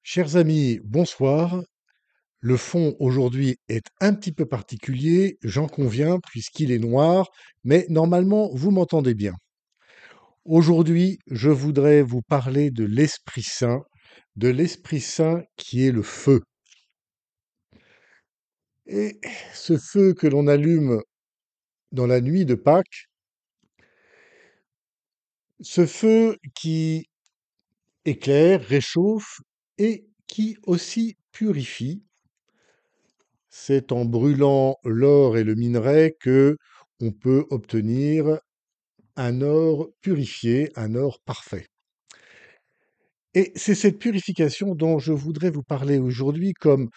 Chers amis, bonsoir. Le fond aujourd'hui est un petit peu particulier, j'en conviens, puisqu'il est noir, mais normalement, vous m'entendez bien. Aujourd'hui, je voudrais vous parler de l'Esprit Saint qui est le feu. Et ce feu que l'on allume dans la nuit de Pâques, ce feu qui éclaire, réchauffe et qui aussi purifie. C'est en brûlant l'or et le minerai que on peut obtenir un or purifié, un or parfait. Et c'est cette purification dont je voudrais vous parler aujourd'hui comme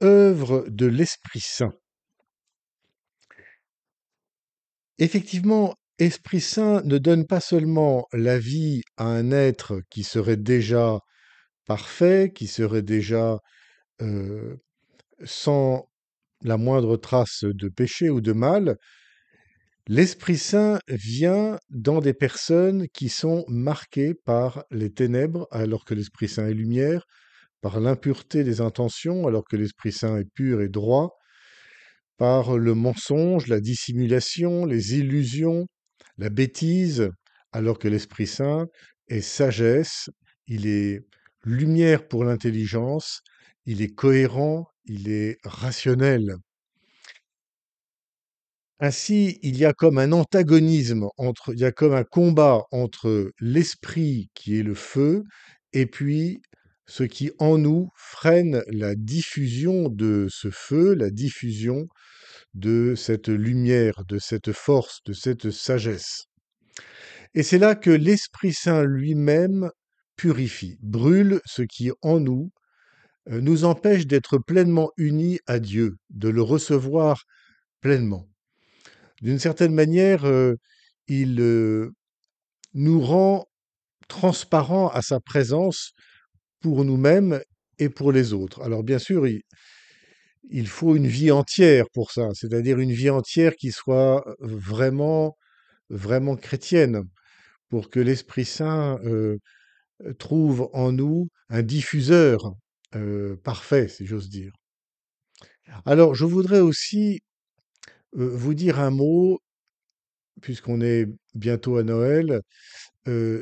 œuvre de l'Esprit Saint. Effectivement, Esprit Saint ne donne pas seulement la vie à un être qui serait déjà parfait, qui serait déjà euh, sans la moindre trace de péché ou de mal. L'Esprit Saint vient dans des personnes qui sont marquées par les ténèbres, alors que l'Esprit Saint est lumière, par l'impureté des intentions, alors que l'Esprit Saint est pur et droit, par le mensonge, la dissimulation, les illusions, la bêtise, alors que l'Esprit Saint est sagesse, il est lumière pour l'intelligence, il est cohérent, il est rationnel. Ainsi, il y a comme un antagonisme il y a comme un combat entre l'esprit qui est le feu et puis ce qui en nous freine la diffusion de ce feu, la diffusion de cette lumière, de cette force, de cette sagesse. Et c'est là que l'Esprit Saint lui-même purifie, brûle ce qui en nous nous empêche d'être pleinement unis à Dieu, de le recevoir pleinement. D'une certaine manière, il nous rend transparents à sa présence pour nous-mêmes et pour les autres. Alors bien sûr, il faut une vie entière pour ça, c'est-à-dire une vie entière qui soit vraiment, vraiment chrétienne, pour que l'Esprit Saint trouve en nous un diffuseur parfait, si j'ose dire. Alors, je voudrais aussi vous dire un mot, puisqu'on est bientôt à Noël,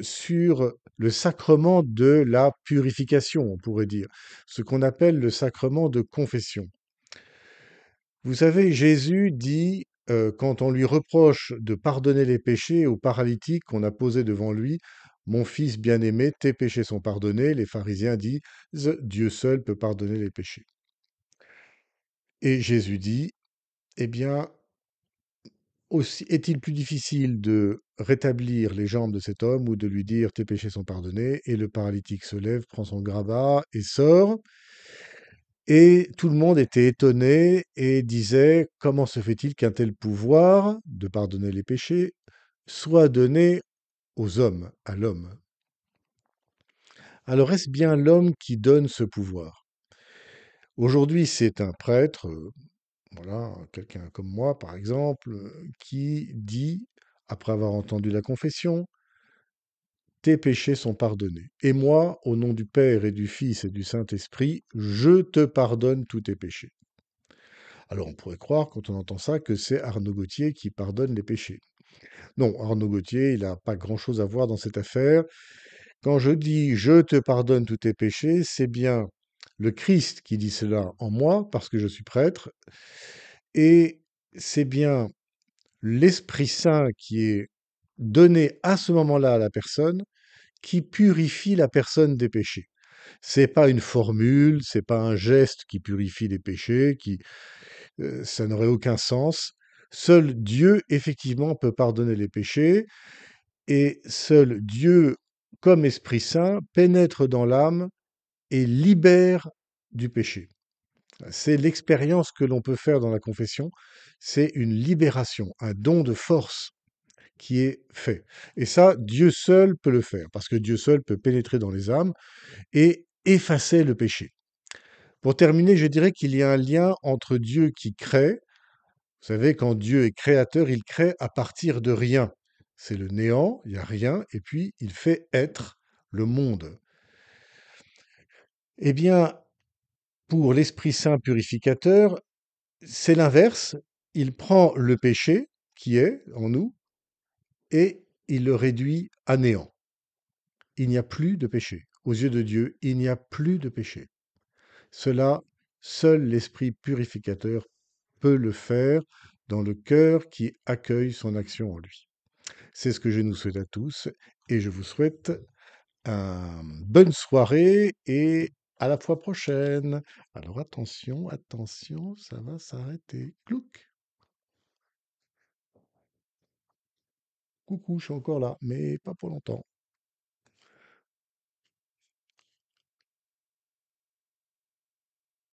sur le sacrement de la purification, on pourrait dire, ce qu'on appelle le sacrement de confession. Vous savez, Jésus dit, quand on lui reproche de pardonner les péchés aux paralytiques qu'on a posés devant lui, mon fils bien-aimé, tes péchés sont pardonnés. Les pharisiens disent, Dieu seul peut pardonner les péchés. Et Jésus dit, eh bien, aussi est-il plus difficile de rétablir les jambes de cet homme ou de lui dire tes péchés sont pardonnés, et le paralytique se lève, prend son grabat et sort. Et tout le monde était étonné et disait comment se fait-il qu'un tel pouvoir de pardonner les péchés soit donné aux hommes, à l'homme. Alors est-ce bien l'homme qui donne ce pouvoir? Aujourd'hui, c'est un prêtre, voilà, quelqu'un comme moi par exemple, qui dit, après avoir entendu la confession, tes péchés sont pardonnés. Et moi, au nom du Père et du Fils et du Saint-Esprit, je te pardonne tous tes péchés. Alors on pourrait croire, quand on entend ça, que c'est Arnaud Gauthier qui pardonne les péchés. Non, Arnaud Gauthier, il n'a pas grand-chose à voir dans cette affaire. Quand je dis je te pardonne tous tes péchés, c'est bien le Christ qui dit cela en moi, parce que je suis prêtre, et c'est bien l'Esprit Saint qui est donné à ce moment-là à la personne, qui purifie la personne des péchés. C'est pas une formule, c'est pas un geste qui purifie les péchés, ça n'aurait aucun sens. Seul Dieu, effectivement, peut pardonner les péchés, et seul Dieu, comme Esprit Saint, pénètre dans l'âme et libère du péché. C'est l'expérience que l'on peut faire dans la confession, c'est une libération, un don de force qui est fait. Et ça, Dieu seul peut le faire, parce que Dieu seul peut pénétrer dans les âmes et effacer le péché. Pour terminer, je dirais qu'il y a un lien entre Dieu qui crée. Vous savez, quand Dieu est créateur, il crée à partir de rien. C'est le néant, il n'y a rien, et puis il fait être le monde. Eh bien, pour l'Esprit Saint purificateur, c'est l'inverse. Il prend le péché qui est en nous et il le réduit à néant. Il n'y a plus de péché. Aux yeux de Dieu, il n'y a plus de péché. Cela, seul l'Esprit purificateur peut le faire dans le cœur qui accueille son action en lui. C'est ce que je nous souhaite à tous et je vous souhaite une bonne soirée et à la fois prochaine. Alors attention, attention, ça va s'arrêter. Clouc. Coucou, je suis encore là, mais pas pour longtemps.